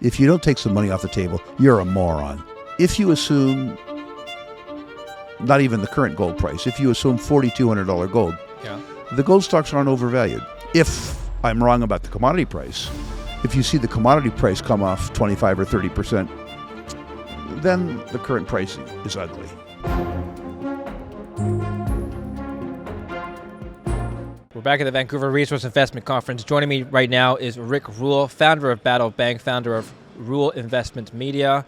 If you don't take some money off the table, you're a moron. If you assume, not even the current gold price, if you assume $4,200 gold, the gold stocks aren't overvalued. If I'm wrong about the commodity price, if you see the commodity price come off 25 or 30%, then the current price is ugly. We're back at the Vancouver Resource Investment Conference. Joining me right now is Rick Rule, founder of Battle Bank, founder of Rule Investment Media,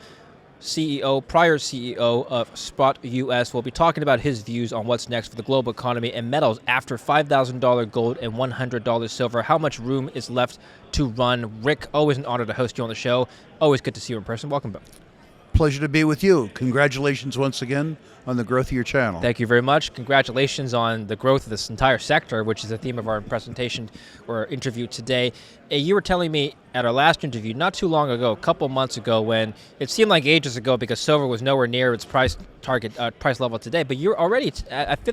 prior CEO of Spot US. We'll be talking about his views on what's next for the global economy and metals after $5,000 gold and $100 silver. How much room is left to run? Rick, always an honor to host you on the show. Always good to see you in person. Welcome back. Pleasure to be with you. Congratulations once again on the growth of your channel. Thank you very much. Congratulations on the growth of this entire sector, which is the theme of our presentation or interview today. You were telling me at our last interview not too long ago, a couple months ago, when it seemed like ages ago because silver was nowhere near its price level today, but you're already at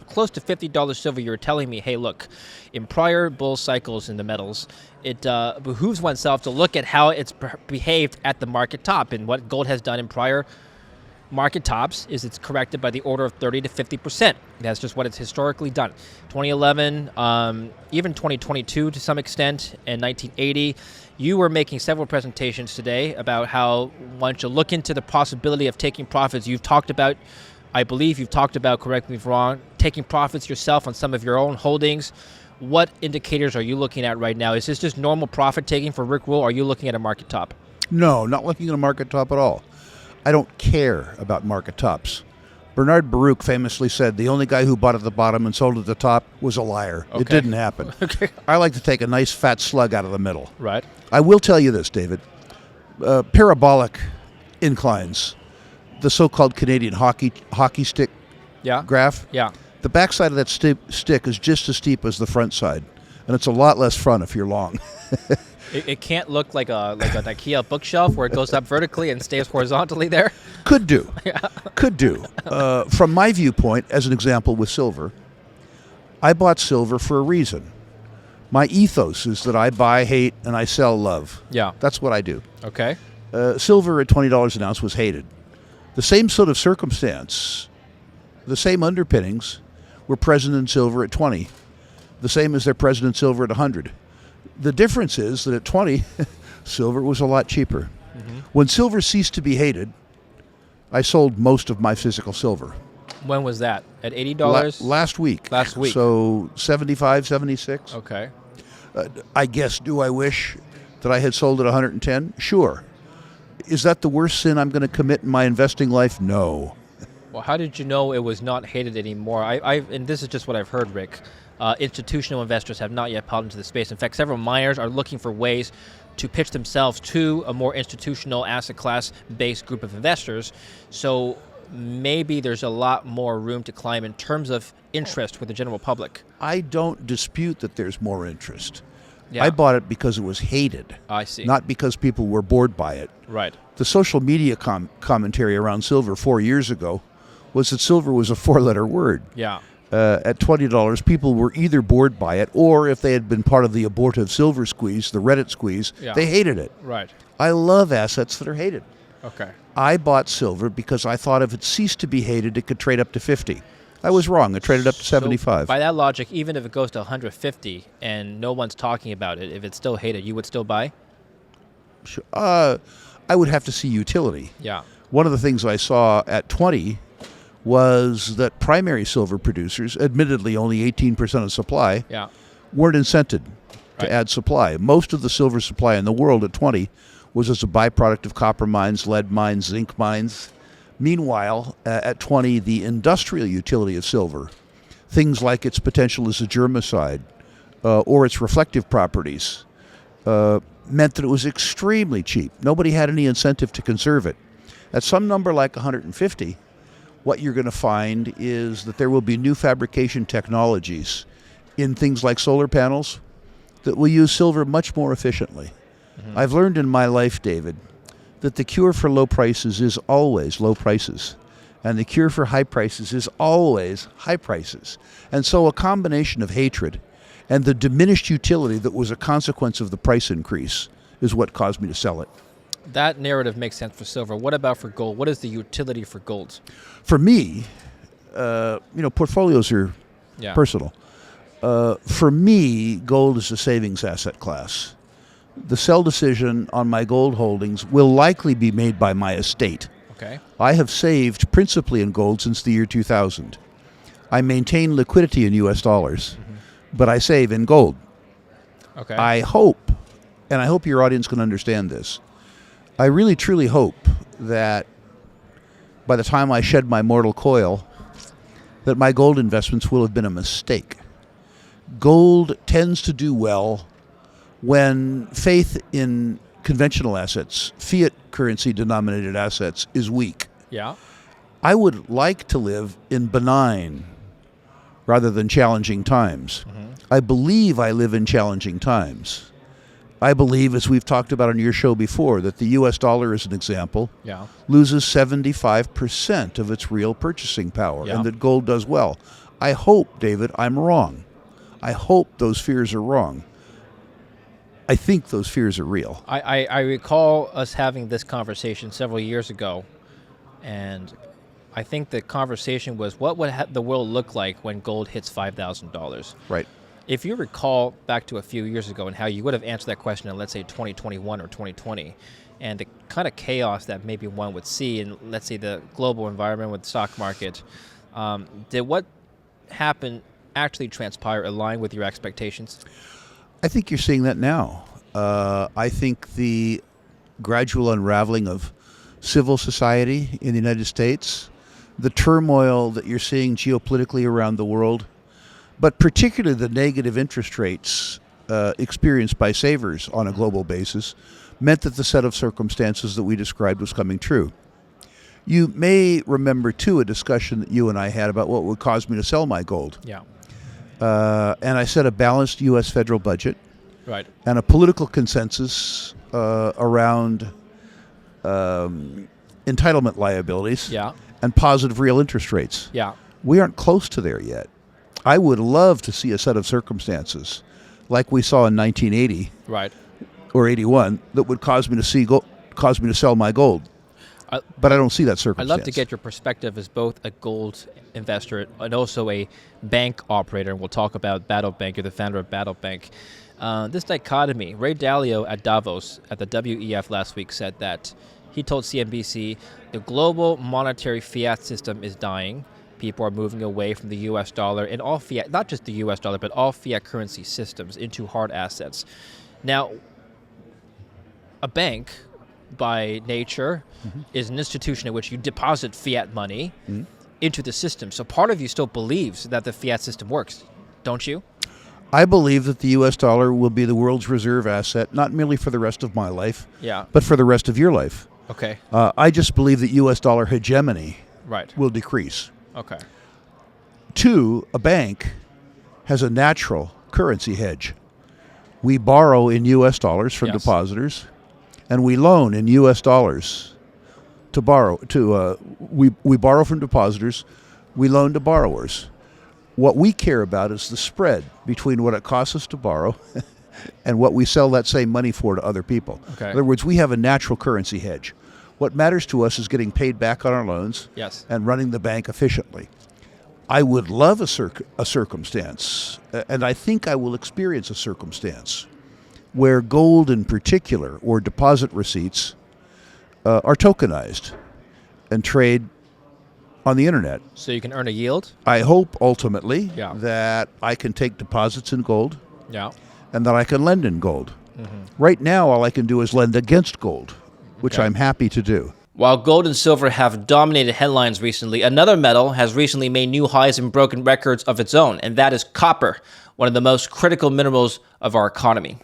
close to $50 silver. You were telling me, hey, look, in prior bull cycles in the metals, it behooves oneself to look at how it's behaved at the market top. And what gold has done in prior market tops is it's corrected by the order of 30 to 50%. That's just what it's historically done. 2011, even 2022 to some extent, and 1980. You were making several presentations today about how one should look into the possibility of taking profits. You've talked about, I believe you've talked about, correct me if I'm wrong, taking profits yourself on some of your own holdings. What indicators are you looking at right now? Is this just normal profit taking for Rick Rule, or are you looking at a market top? No, not looking at a market top at all. I don't care about market tops. Bernard Baruch famously said the only guy who bought at the bottom and sold at the top was a liar. Okay. It didn't happen. Okay. I like to take a nice fat slug out of the middle. Right. I will tell you this, David. Parabolic inclines, the so-called Canadian hockey stick graph. Yeah. The backside of that stick is just as steep as the front side, and it's a lot less fun if you're long. It can't look like an IKEA bookshelf where it goes up vertically and stays horizontally there? Could do. Yeah. Could do. From my viewpoint, as an example with silver, I bought silver for a reason. My ethos is that I buy hate and I sell love. Yeah. That's what I do. Okay. Silver at $20 an ounce was hated. The same sort of circumstance, the same underpinnings were present in silver at 20, the same as they're present in silver at 100. The difference is that at 20, silver was a lot cheaper. Mm-hmm. When silver ceased to be hated, I sold most of my physical silver. When was that? At $80? Last week. Last week. So 75, 76. Okay. I guess, do I wish that I had sold at 110? Sure. Is that the worst sin I'm going to commit in my investing life? No. Well, how did you know it was not hated anymore? And this is just what I've heard, Rick. Institutional investors have not yet piled into the space. In fact, several miners are looking for ways to pitch themselves to a more institutional asset class-based group of investors. So maybe there's a lot more room to climb in terms of interest with the general public. I don't dispute that there's more interest. Yeah. I bought it because it was hated. I see. Not because people were bored by it. Right. The social media commentary around silver 4 years ago was that silver was a four-letter word. Yeah. At $20, people were either bored by it, or if they had been part of the abortive silver squeeze, the Reddit squeeze, they hated it. Right. I love assets that are hated. Okay. I bought silver because I thought if it ceased to be hated, it could trade up to 50. I was wrong. It traded up to 75. So by that logic, even if it goes to 150 and no one's talking about it, if it's still hated, you would still buy? Sure. I would have to see utility. Yeah. One of the things I saw at 20 was that primary silver producers, admittedly only 18% of supply, weren't incented to add supply. Most of the silver supply in the world at 20 was as a byproduct of copper mines, lead mines, zinc mines. Meanwhile, at 20, the industrial utility of silver, things like its potential as a germicide or its reflective properties, meant that it was extremely cheap. Nobody had any incentive to conserve it. At some number like 150, what you're going to find is that there will be new fabrication technologies in things like solar panels that will use silver much more efficiently. Mm-hmm. I've learned in my life, David, that the cure for low prices is always low prices, and the cure for high prices is always high prices. And so a combination of hatred and the diminished utility that was a consequence of the price increase is what caused me to sell it. That narrative makes sense for silver. What about for gold? What is the utility for gold? For me, portfolios are personal. For me, gold is a savings asset class. The sell decision on my gold holdings will likely be made by my estate. Okay. I have saved principally in gold since the year 2000. I maintain liquidity in U.S. dollars, but I save in gold. Okay. I hope, and I hope your audience can understand this, I really truly hope that by the time I shed my mortal coil, that my gold investments will have been a mistake. Gold tends to do well when faith in conventional assets, fiat currency denominated assets, is weak. Yeah. I would like to live in benign rather than challenging times. I believe I live in challenging times. I believe, as we've talked about on your show before, that the U.S. dollar, as an example, loses 75% of its real purchasing power, and that gold does well. I hope, David, I'm wrong. I hope those fears are wrong. I think those fears are real. I recall us having this conversation several years ago, and I think the conversation was, what would the world look like when gold hits $5,000? Right. If you recall back to a few years ago and how you would have answered that question in, let's say, 2021 or 2020, and the kind of chaos that maybe one would see in, let's say, the global environment with the stock market, did what happened actually transpire align with your expectations? I think you're seeing that now. I think the gradual unraveling of civil society in the United States, the turmoil that you're seeing geopolitically around the world, but particularly the negative interest rates experienced by savers on a global basis, meant that the set of circumstances that we described was coming true. You may remember, too, a discussion that you and I had about what would cause me to sell my gold. Yeah. And I said a balanced U.S. federal budget, right, and a political consensus around entitlement liabilities, and positive real interest rates. Yeah. We aren't close to there yet. I would love to see a set of circumstances like we saw in 1980, right, or 81, that would cause me to sell my gold. But I don't see that circumstance. I'd love to get your perspective as both a gold investor and also a bank operator, and we'll talk about Battle Bank. You're the founder of Battle Bank. This dichotomy, Ray Dalio at Davos at the WEF last week said that he told CNBC the global monetary fiat system is dying. People are moving away from the U.S. dollar and all fiat, not just the U.S. dollar, but all fiat currency systems into hard assets. Now, a bank, by nature, is an institution in which you deposit fiat money into the system. So part of you still believes that the fiat system works, don't you? I believe that the U.S. dollar will be the world's reserve asset, not merely for the rest of my life, but for the rest of your life. Okay. I just believe that U.S. dollar hegemony will decrease. Okay. 2, a bank has a natural currency hedge. We borrow in U.S. dollars from depositors, and we loan in U.S. dollars to borrow. We borrow from depositors, we loan to borrowers. What we care about is the spread between what it costs us to borrow and what we sell that same money for to other people. Okay. In other words, we have a natural currency hedge. What matters to us is getting paid back on our loans and running the bank efficiently. I would love a circumstance, and I think I will experience a circumstance, where gold in particular, or deposit receipts, are tokenized and trade on the internet. So you can earn a yield? I hope ultimately that I can take deposits in gold and that I can lend in gold. Right now, all I can do is lend against gold, which I'm happy to do. While gold and silver have dominated headlines recently, another metal has recently made new highs and broken records of its own, and that is copper, one of the most critical minerals of our economy.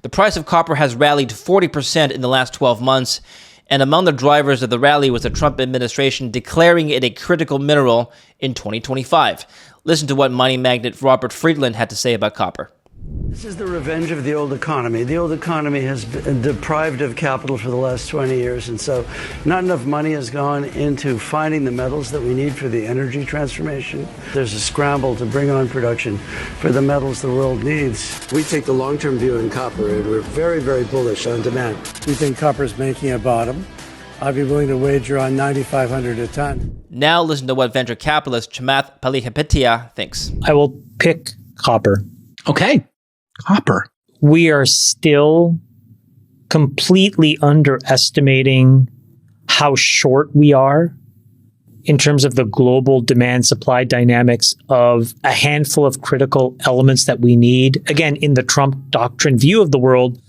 The price of copper has rallied 40% in the last 12 months, and among the drivers of the rally was the Trump administration declaring it a critical mineral in 2025. Listen to what mining magnate Robert Friedland had to say about copper. This is the revenge of the old economy. The old economy has been deprived of capital for the last 20 years, and so not enough money has gone into finding the metals that we need for the energy transformation. There's a scramble to bring on production for the metals the world needs. We take the long-term view in copper, and we're very, very bullish on demand. We think copper is making a bottom. I'd be willing to wager on $9,500 a ton. Now listen to what venture capitalist Chamath Palihapitiya thinks. I will pick copper. Okay. Copper. We are still completely underestimating how short we are in terms of the global demand-supply dynamics of a handful of critical elements that we need. Again, in the Trump doctrine view of the world,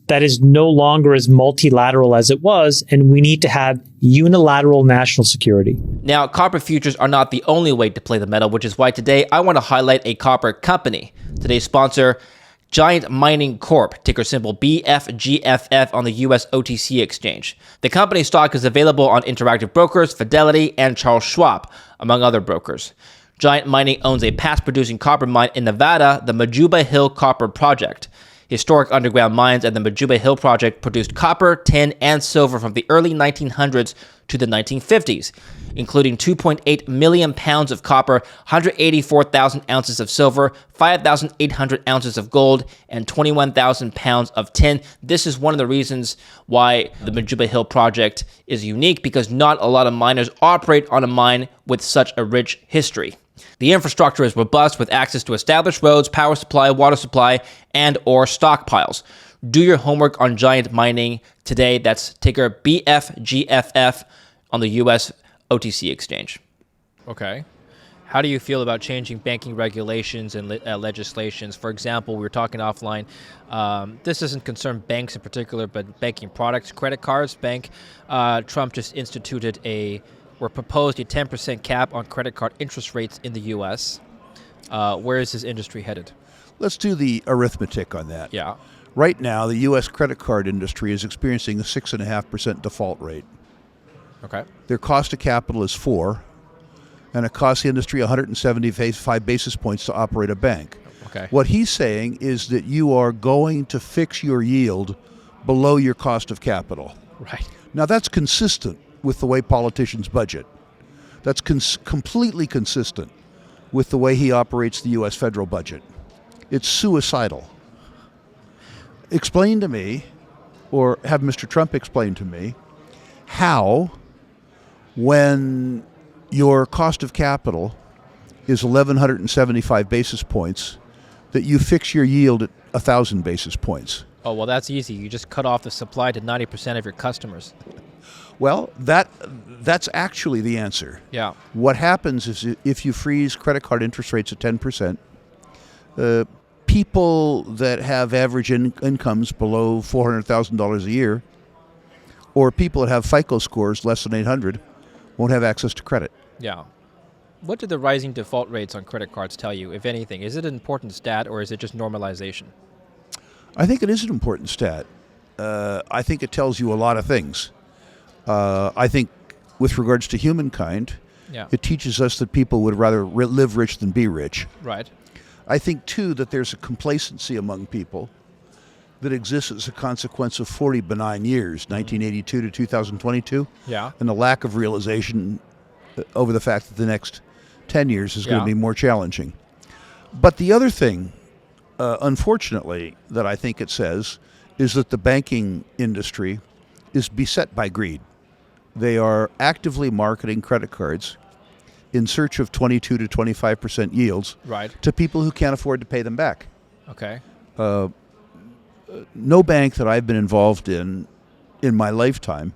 that is no longer as multilateral as it was, and we need to have unilateral national security. Now, copper futures are not the only way to play the metal, which is why today I want to highlight a copper company. Today's sponsor, Giant Mining Corp, ticker symbol BFGFF on the US OTC exchange. The company stock is available on Interactive Brokers, Fidelity, and Charles Schwab, among other brokers. Giant Mining owns a past-producing copper mine in Nevada, the Majuba Hill Copper Project. Historic underground mines at the Majuba Hill Project produced copper, tin, and silver from the early 1900s to the 1950s, including 2.8 million pounds of copper, 184,000 ounces of silver, 5,800 ounces of gold, and 21,000 pounds of tin. This is one of the reasons why the Majuba Hill Project is unique, because not a lot of miners operate on a mine with such a rich history. The infrastructure is robust with access to established roads, power supply, water supply, and or stockpiles. Do your homework on Giant Mining today. That's ticker BFGFF on the US OTC exchange. Okay. How do you feel about changing banking regulations and legislations? For example, we were talking offline. This doesn't concern banks in particular, but banking products, credit cards. Trump just instituted proposed a 10% cap on credit card interest rates in the U.S. Where is this industry headed? Let's do the arithmetic on that. Yeah. Right now, the U.S. credit card industry is experiencing a 6.5% default rate. Okay. Their cost of capital is 4%, and it costs the industry 175 basis points to operate a bank. Okay. What he's saying is that you are going to fix your yield below your cost of capital. Right. Now, that's consistent with the way politicians budget. That's completely consistent with the way he operates the U.S. federal budget. It's suicidal. Explain to me, or have Mr. Trump explain to me, how, when your cost of capital is 1,175 basis points, that you fix your yield at 1,000 basis points. Oh, well, that's easy. You just cut off the supply to 90% of your customers. Well, that's actually the answer. Yeah. What happens is if you freeze credit card interest rates at 10%, people that have average incomes below $400,000 a year, or people that have FICO scores less than 800, won't have access to credit. Yeah. What do the rising default rates on credit cards tell you, if anything? Is it an important stat, or is it just normalization? I think it is an important stat. I think it tells you a lot of things. I think with regards to humankind, it teaches us that people would rather live rich than be rich. Right. I think, too, that there's a complacency among people that exists as a consequence of 40 benign years, 1982 to 2022, and the lack of realization over the fact that the next 10 years is going to be more challenging. But the other thing, unfortunately, that I think it says is that the banking industry is beset by greed. They are actively marketing credit cards in search of 22 to 25% yields to people who can't afford to pay them back. Okay. No bank that I've been involved in my lifetime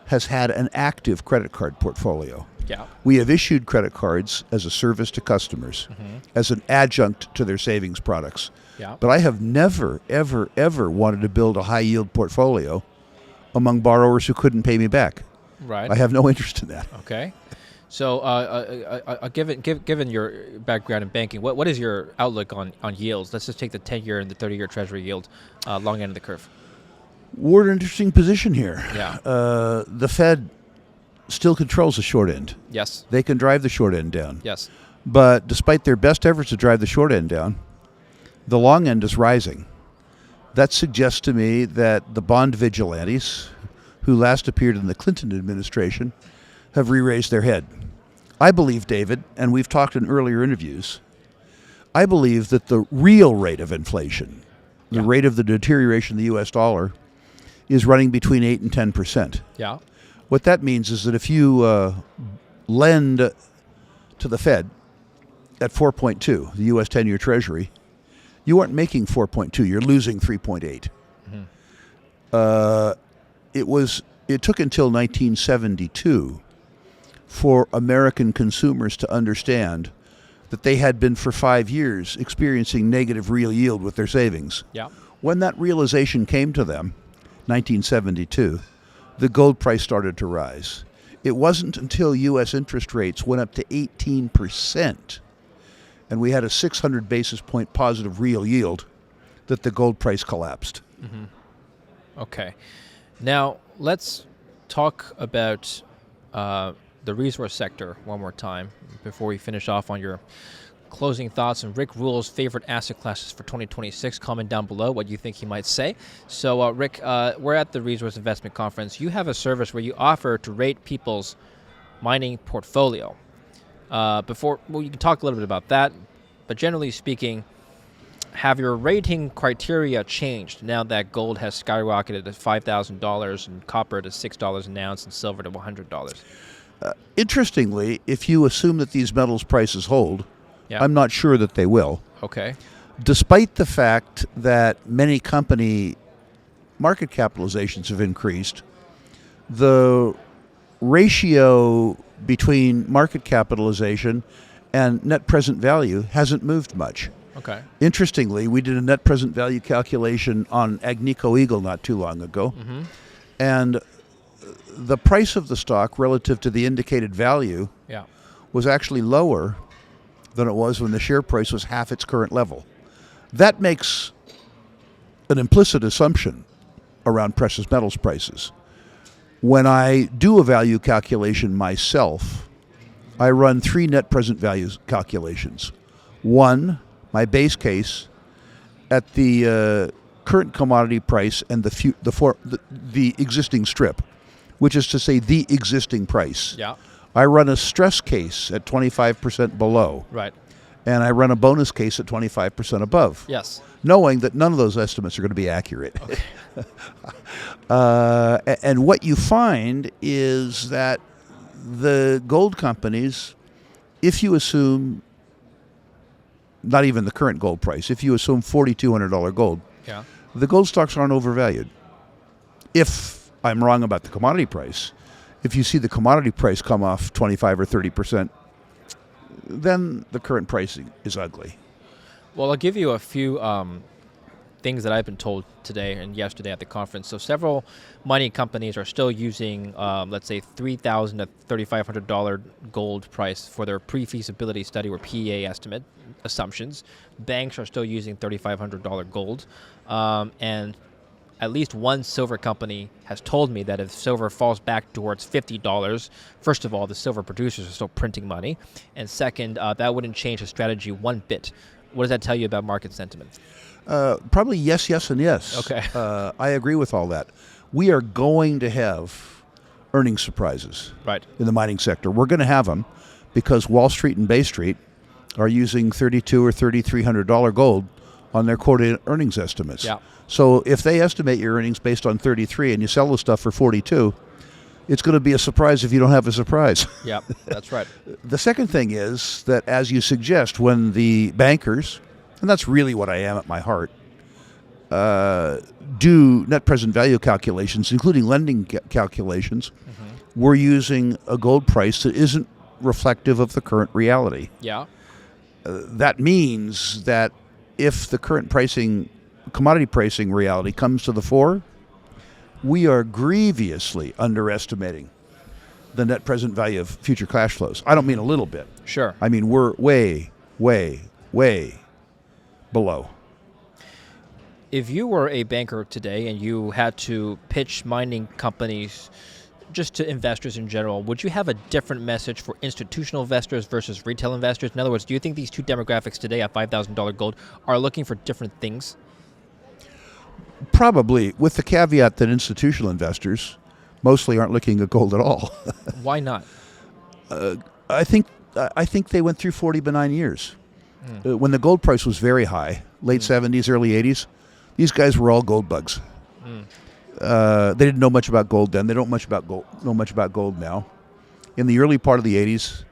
has had an active credit card portfolio. Yeah. We have issued credit cards as a service to customers, as an adjunct to their savings products. Yeah. But I have never, ever, ever wanted to build a high-yield portfolio among borrowers who couldn't pay me back. Right. I have no interest in that. Okay. So, given your background in banking, what is your outlook on yields? Let's just take the 10-year and the 30-year Treasury yield, long end of the curve. We're in an interesting position here. Yeah. The Fed still controls the short end. Yes. They can drive the short end down. Yes. But despite their best efforts to drive the short end down, The long end is rising. That suggests to me that the bond vigilantes, who last appeared in the Clinton administration, have re-raised their head. I believe, David, and we've talked in earlier interviews, I believe that the real rate of inflation, the rate of the deterioration of the U.S. dollar, is running between 8 and 10%. Yeah. What that means is that if you lend to the Fed at 4.2, the U.S. 10-year Treasury, you aren't making 4.2, you're losing 3.8. It took until 1972 for American consumers to understand that they had been for 5 years experiencing negative real yield with their savings. Yeah. When that realization came to them, 1972, the gold price started to rise. It wasn't until U.S. interest rates went up to 18% and we had a 600 basis point positive real yield that the gold price collapsed. Okay. Now, let's talk about the resource sector one more time before we finish off on your closing thoughts. And Rick Rule's favorite asset classes for 2026. Comment down below what you think he might say. So, Rick, we're at the Resource Investment Conference. You have a service where you offer to rate people's mining portfolio. You can talk a little bit about that, but generally speaking, have your rating criteria changed now that gold has skyrocketed to $5,000 and copper to $6 an ounce and silver to $100? Interestingly, if you assume that these metals prices hold, I'm not sure that they will. Okay. Despite the fact that many company market capitalizations have increased, the ratio between market capitalization and net present value hasn't moved much. Okay. Interestingly, we did a net present value calculation on Agnico Eagle not too long ago, and the price of the stock relative to the indicated value was actually lower than it was when the share price was half its current level. That makes an implicit assumption around precious metals prices. When I do a value calculation myself, I run 3 net present values calculations. One, my base case at the current commodity price and the existing strip, which is to say the existing price. Yeah. I run a stress case at 25% below. Right. And I run a bonus case at 25% above. Yes. Knowing that none of those estimates are going to be accurate. Okay. And what you find is that the gold companies, if you assume not even the current gold price, if you assume $4,200 gold, the gold stocks aren't overvalued. If I'm wrong about the commodity price, if you see the commodity price come off 25 or 30%, then the current pricing is ugly. Well, I'll give you a few things that I've been told today and yesterday at the conference. So several mining companies are still using, let's say, $3,000 to $3,500 gold price for their pre-feasibility study or PEA estimate assumptions. Banks are still using $3,500 gold. And at least one silver company has told me that if silver falls back towards $50, first of all, the silver producers are still printing money. And second, that wouldn't change the strategy one bit. What does that tell you about market sentiment? Probably yes, yes, and yes. Okay. I agree with all that. We are going to have earnings surprises in the mining sector. We're going to have them because Wall Street and Bay Street are using $3,200 or $3,300 gold on their quarterly earnings estimates. Yeah. So if they estimate your earnings based on 33 and you sell the stuff for 42, it's going to be a surprise if you don't have a surprise. Yeah, that's right. The second thing is that, as you suggest, when the bankers, and that's really what I am at my heart, do net present value calculations, including lending calculations, we're using a gold price that isn't reflective of the current reality. Yeah. That means that if the current commodity pricing reality comes to the fore, we are grievously underestimating the net present value of future cash flows. I don't mean a little bit. Sure. I mean we're way, way, way below. If you were a banker today and you had to pitch mining companies just to investors in general, would you have a different message for institutional investors versus retail investors? In other words, do you think these two demographics today at $5,000 gold are looking for different things? Probably, with the caveat that institutional investors mostly aren't looking at gold at all. Why not? I think they went through 40 benign years. When the gold price was very high, late 70s, early 80s, these guys were all gold bugs. They didn't know much about gold then. They don't know much about gold now. In the early part of the 80s,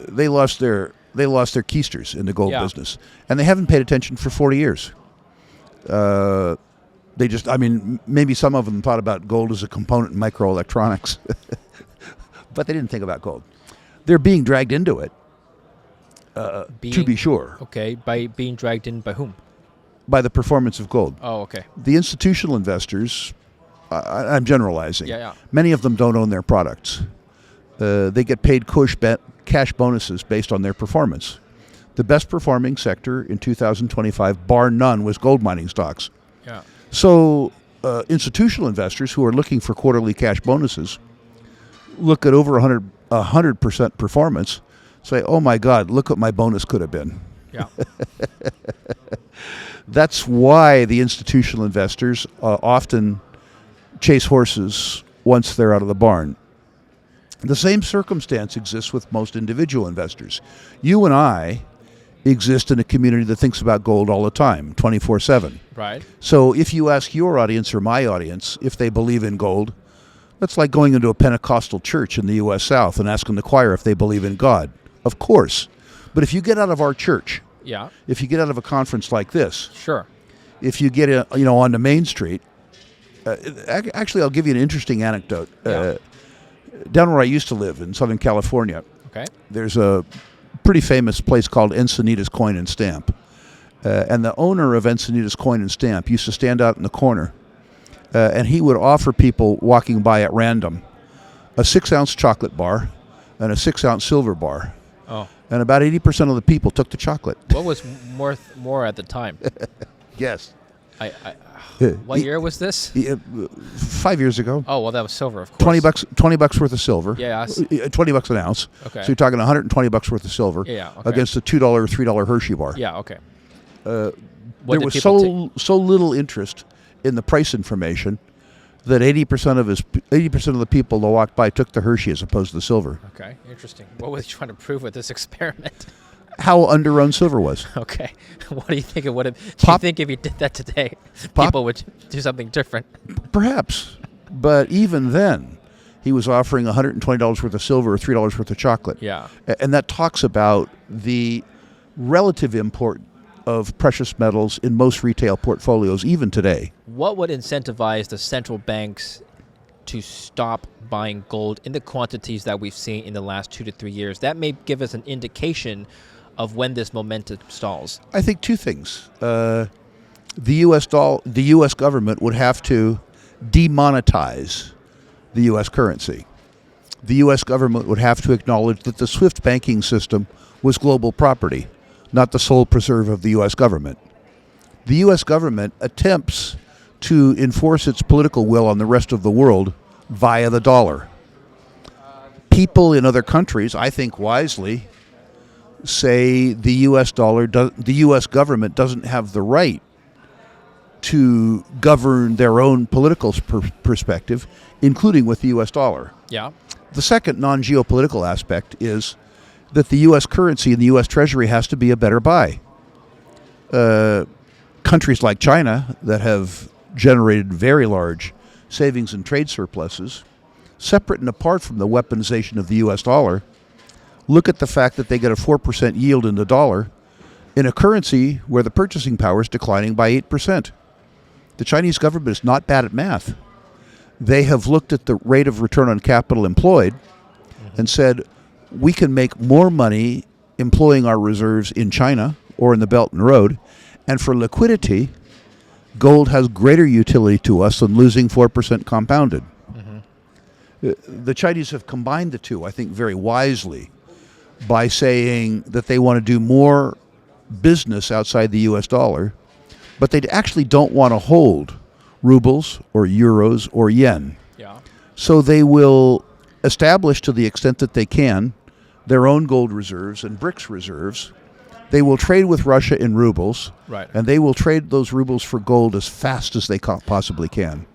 they lost their keisters in the gold business, and they haven't paid attention for 40 years. Maybe some of them thought about gold as a component in microelectronics, but they didn't think about gold. They're being dragged into it, to be sure. Okay, by being dragged in by whom? By the performance of gold. Oh, okay. The institutional investors, I'm generalizing. Yeah. Many of them don't own their products. They get paid cash bonuses based on their performance. The best performing sector in 2025, bar none, was gold mining stocks. Yeah. So institutional investors who are looking for quarterly cash bonuses look at over 100% performance, say, oh my God, look what my bonus could have been. Yeah. That's why the institutional investors often chase horses once they're out of the barn. The same circumstance exists with most individual investors. You and I exist in a community that thinks about gold all the time, 24/7. Right. So if you ask your audience or my audience if they believe in gold, that's like going into a Pentecostal church in the U.S. South and asking the choir if they believe in God. Of course. But if you get out of our church, if you get out of a conference like this, sure. If you get onto Main Street, actually I'll give you an interesting anecdote. Down where I used to live in Southern California, there's a pretty famous place called Encinitas Coin and Stamp. And the owner of Encinitas Coin and Stamp used to stand out in the corner, and he would offer people walking by at random a 6-ounce chocolate bar and a 6-ounce silver bar. Oh. And about 80% of the people took the chocolate. What was more at the time? Yes. What year was this? 5 years ago. Oh, well, that was silver, of course. $20 worth of silver. Yeah. $20 an ounce. Okay. So you're talking $120 worth of silver. Yeah. Okay. Against a $2 or $3 Hershey bar. Yeah. Okay. There was so little interest in the price information that 80% of the people that walked by took the Hershey as opposed to the silver. Okay. Interesting. What was he trying to prove with this experiment? How underrun silver was. Okay. What do you think it would have? Do you think if you did that today, people would do something different? Perhaps. But even then, he was offering $120 worth of silver or $3 worth of chocolate. Yeah. And that talks about the relative import of precious metals in most retail portfolios, even today. What would incentivize the central banks to stop buying gold in the quantities that we've seen in the last 2 to 3 years? That may give us an indication of when this momentum stalls. I think two things. The U.S. government would have to demonetize the U.S. currency. The U.S. government would have to acknowledge that the SWIFT banking system was global property, not the sole preserve of the U.S. government. The U.S. government attempts to enforce its political will on the rest of the world via the dollar. People in other countries, I think wisely, say the U.S. government doesn't have the right to govern their own political perspective, including with the U.S. dollar. Yeah. The second non-geopolitical aspect is that the U.S. currency and the U.S. Treasury has to be a better buy. Countries like China that have generated very large savings and trade surpluses, separate and apart from the weaponization of the U.S. dollar, look at the fact that they get a 4% yield in the dollar in a currency where the purchasing power is declining by 8%. The Chinese government is not bad at math. They have looked at the rate of return on capital employed and said, we can make more money employing our reserves in China or in the Belt and Road, and for liquidity, gold has greater utility to us than losing 4% compounded. The Chinese have combined the two, I think, very wisely by saying that they want to do more business outside the U.S. dollar, but they actually don't want to hold rubles or euros or yen. Yeah. So they will establish, to the extent that they can, their own gold reserves and BRICS reserves. They will trade with Russia in rubles, and they will trade those rubles for gold as fast as they possibly can.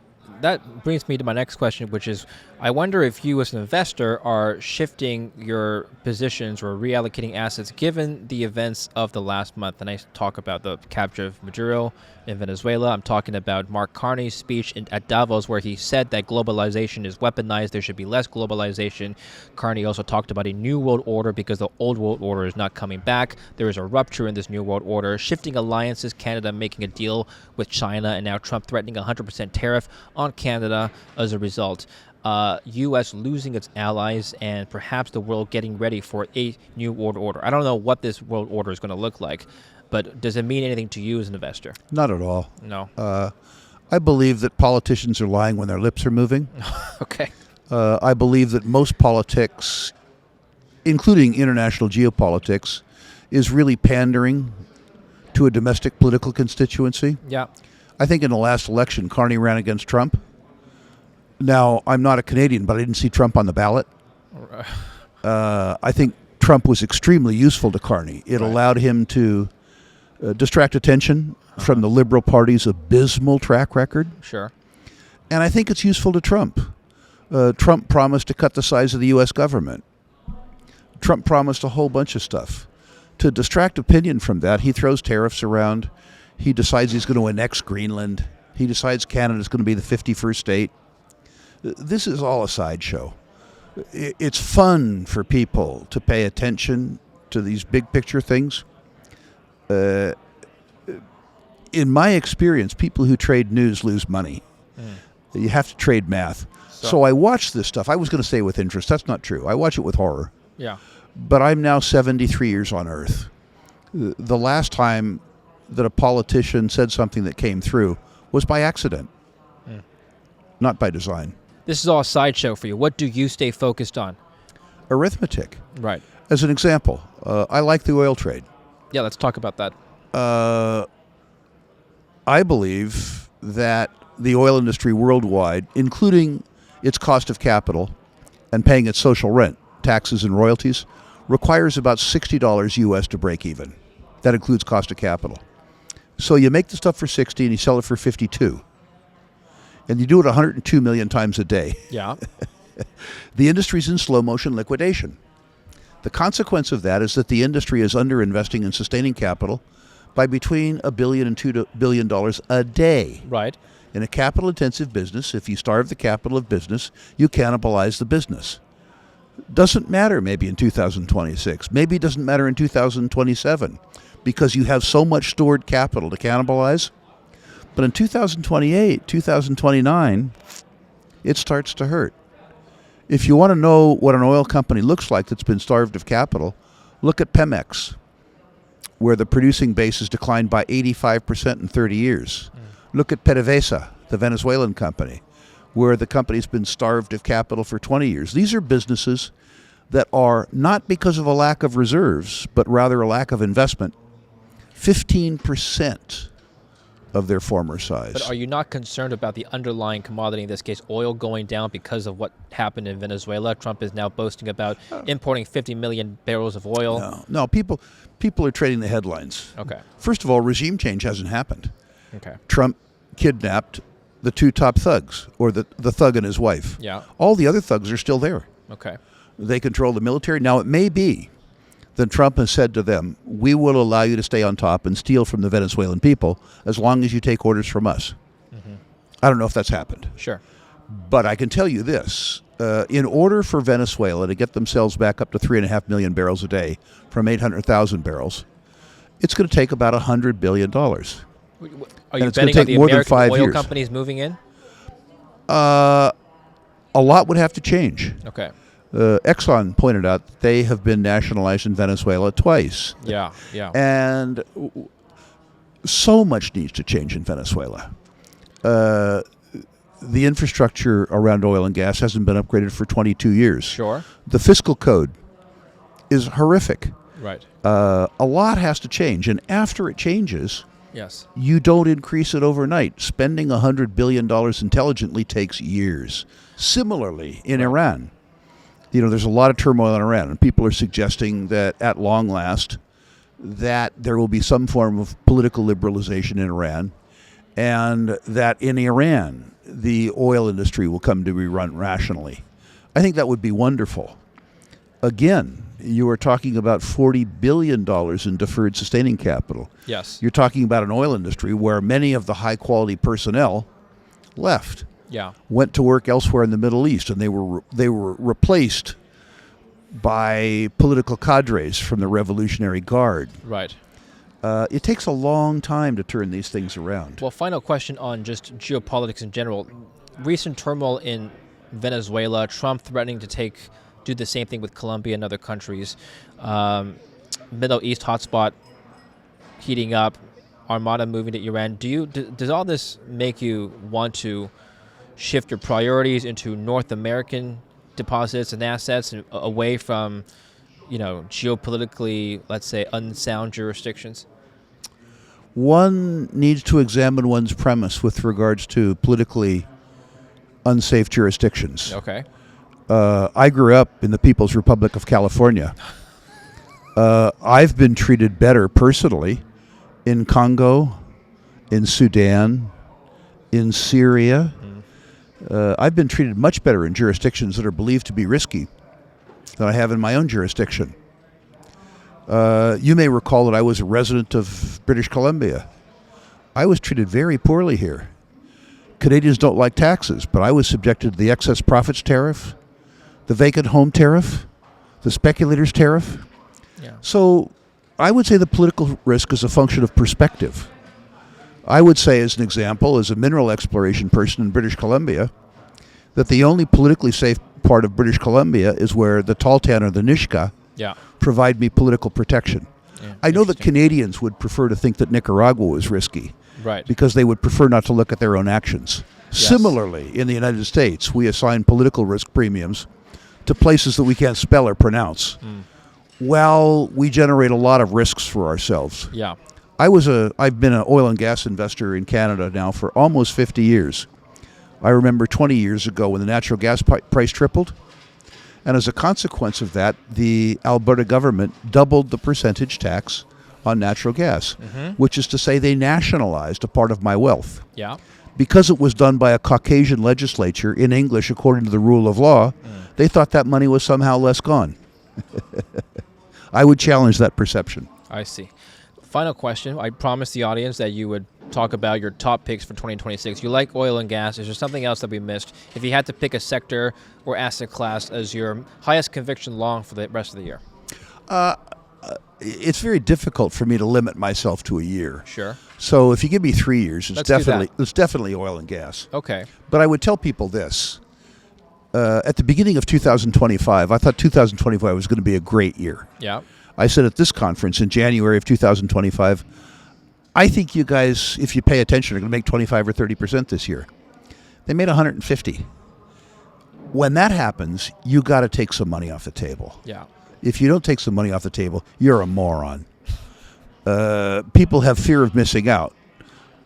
That brings me to my next question, which is, I wonder if you as an investor are shifting your positions or reallocating assets given the events of the last month. And I talk about the capture of Maduro in Venezuela. I'm talking about Mark Carney's speech at Davos, where he said that globalization is weaponized. There should be less globalization. Carney also talked about a new world order because the old world order is not coming back. There is a rupture in this new world order, shifting alliances, Canada making a deal with China, and now Trump threatening a 100% tariff on Canada as a result. U.S. losing its allies and perhaps the world getting ready for a new world order. I don't know what this world order is going to look like, but does it mean anything to you as an investor? Not at all. No. I believe that politicians are lying when their lips are moving. Okay. I believe that most politics, including international geopolitics, is really pandering to a domestic political constituency. Yeah. I think in the last election, Carney ran against Trump. Now, I'm not a Canadian, but I didn't see Trump on the ballot. I think Trump was extremely useful to Carney. It allowed him to distract attention from the Liberal Party's abysmal track record. Sure. And I think it's useful to Trump. Trump promised to cut the size of the U.S. government. Trump promised a whole bunch of stuff. To distract opinion from that, he throws tariffs around. He decides he's going to annex Greenland. He decides Canada's going to be the 51st state. This is all a sideshow. It's fun for people to pay attention to these big picture things. In my experience, people who trade news lose money. You have to trade math. So I watch this stuff. I was going to say with interest. That's not true. I watch it with horror. Yeah. But I'm now 73 years on Earth. The last time that a politician said something that came through was by accident, not by design. This is all a sideshow for you. What do you stay focused on? Arithmetic. Right. As an example, I like the oil trade. Yeah, let's talk about that. I believe that the oil industry worldwide, including its cost of capital and paying its social rent, taxes and royalties, requires about $60 US to break even. That includes cost of capital. So you make the stuff for 60 and you sell it for 52. And you do it 102 million times a day. Yeah. The industry's in slow motion liquidation. The consequence of that is that the industry is underinvesting in sustaining capital by between $1 billion and $2 billion a day. Right. In a capital-intensive business, if you starve the capital of business, you cannibalize the business. Doesn't matter maybe in 2026. Maybe it doesn't matter in 2027 because you have so much stored capital to cannibalize. But in 2028, 2029, it starts to hurt. If you want to know what an oil company looks like that's been starved of capital, look at Pemex, where the producing base has declined by 85% in 30 years. Look at PDVSA, the Venezuelan company, where the company's been starved of capital for 20 years. These are businesses that are not because of a lack of reserves, but rather a lack of investment, 15% of their former size. But are you not concerned about the underlying commodity, in this case oil, going down because of what happened in Venezuela? Trump is now boasting about importing 50 million barrels of oil. No, people are trading the headlines. Okay. First of all, regime change hasn't happened. Okay. Trump kidnapped the two top thugs, or the thug and his wife. Yeah. All the other thugs are still there. Okay. They control the military. Now, it may be that Trump has said to them, we will allow you to stay on top and steal from the Venezuelan people as long as you take orders from us. I don't know if that's happened. Sure. But I can tell you this. In order for Venezuela to get themselves back up to 3.5 million barrels a day from 800,000 barrels, it's going to take about $100 billion. Are you it's gonna betting on take the more than American 5 oil years. companies moving in? A lot would have to change. Okay. Exxon pointed out that they have been nationalized in Venezuela twice. Yeah. And so much needs to change in Venezuela. The infrastructure around oil and gas hasn't been upgraded for 22 years. Sure. The fiscal code is horrific. Right. A lot has to change. And after it changes, Yes. You don't increase it overnight. Spending $100 billion intelligently takes years. Similarly, in Iran, there's a lot of turmoil in Iran, and people are suggesting that at long last that there will be some form of political liberalization in Iran, and that in Iran the oil industry will come to be run rationally. I think that would be wonderful. Again, you are talking about $40 billion in deferred sustaining capital. Yes. You're talking about an oil industry where many of the high-quality personnel left, went to work elsewhere in the Middle East, and they were replaced by political cadres from the Revolutionary Guard. Right. It takes a long time to turn these things around. Well, final question on just geopolitics in general. Recent turmoil in Venezuela, Trump threatening to do the same thing with Colombia and other countries. Middle East hotspot heating up, Armada moving to Iran. Does all this make you want to shift your priorities into North American deposits and assets and away from, geopolitically, let's say, unsound jurisdictions? One needs to examine one's premise with regards to politically unsafe jurisdictions. Okay. I grew up in the People's Republic of California. I've been treated better personally in Congo, in Sudan, in Syria. I've been treated much better in jurisdictions that are believed to be risky than I have in my own jurisdiction. You may recall that I was a resident of British Columbia. I was treated very poorly here. Canadians don't like taxes, but I was subjected to the excess profits tariff, the vacant home tariff, the speculators tariff. Yeah. So I would say the political risk is a function of perspective. I would say, as an example, as a mineral exploration person in British Columbia, that the only politically safe part of British Columbia is where the Tahltan or the Nisga'a provide me political protection. Yeah, I know that Canadians would prefer to think that Nicaragua was risky, because they would prefer not to look at their own actions. Yes. Similarly, in the United States, we assign political risk premiums to places that we can't spell or pronounce. Well, we generate a lot of risks for ourselves. Yeah. I've been an oil and gas investor in Canada now for almost 50 years. I remember 20 years ago when the natural gas price tripled. And as a consequence of that, the Alberta government doubled the percentage tax on natural gas, which is to say they nationalized a part of my wealth. Yeah. Because it was done by a Caucasian legislature in English according to the rule of law, they thought that money was somehow less gone. I would challenge that perception. I see. Final question. I promised the audience that you would talk about your top picks for 2026. You like oil and gas. Is there something else that we missed? If you had to pick a sector or asset class as your highest conviction long for the rest of the year. It's very difficult for me to limit myself to a year. Sure. So if you give me 3 years, it's Let's definitely oil and gas. Okay. But I would tell people this. At the beginning of 2025, I thought 2025 was going to be a great year. Yeah. I said at this conference in January of 2025, I think you guys, if you pay attention, are going to make 25 or 30% this year. They made 150. When that happens, you got to take some money off the table. Yeah. If you don't take some money off the table, you're a moron. People have fear of missing out.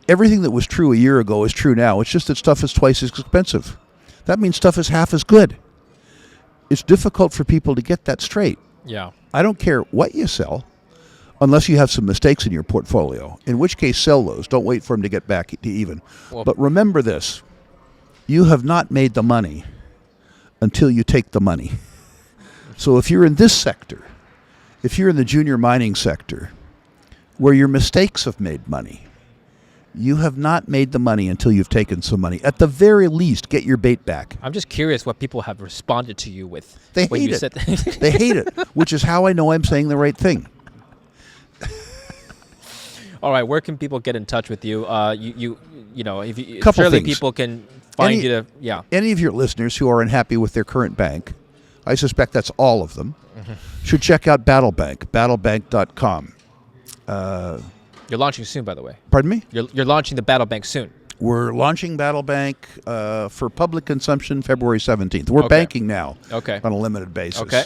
Everything that was true a year ago is true now. It's just that stuff is twice as expensive. That means stuff is half as good. It's difficult for people to get that straight. Yeah. I don't care what you sell, unless you have some mistakes in your portfolio, in which case sell those. Don't wait for them to get back to even. Well, but remember this. You have not made the money until you take the money. So if you're in this sector, if you're in the junior mining sector, where your mistakes have made money, you have not made the money until you've taken some money. At the very least, get your bait back. I'm just curious what people have responded to you with. They hate it. They hate it, which is how I know I'm saying the right thing. All right, where can people get in touch with you? If Couple surely things. people can find you. Any of your listeners who are unhappy with their current bank, I suspect that's all of them, should check out Battlebank, battlebank.com. You're launching soon, by the way. Pardon me? You're launching the Battlebank soon. We're launching Battlebank for public consumption February 17th. We're banking now on a limited basis. Okay.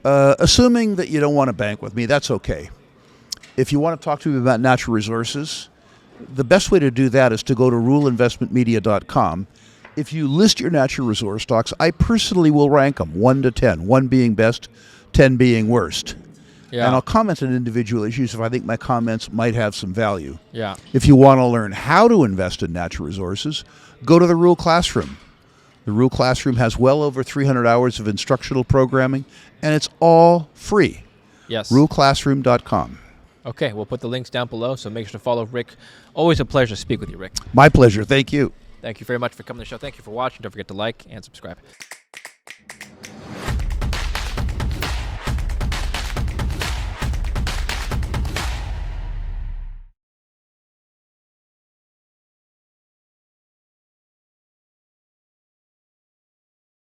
Assuming that you don't want to bank with me, that's okay. If you want to talk to me about natural resources, the best way to do that is to go to ruleinvestmentmedia.com. If you list your natural resource stocks, I personally will rank them 1 to 10, 1 being best, 10 being worst. Yeah. And I'll comment on individual issues if I think my comments might have some value. Yeah. If you want to learn how to invest in natural resources, go to the Rule Classroom. The Rule Classroom has well over 300 hours of instructional programming, and it's all free. Yes. RuleClassroom.com. Okay, we'll put the links down below, so make sure to follow Rick. Always a pleasure to speak with you, Rick. My pleasure. Thank you. Thank you very much for coming to the show. Thank you for watching. Don't forget to like and subscribe.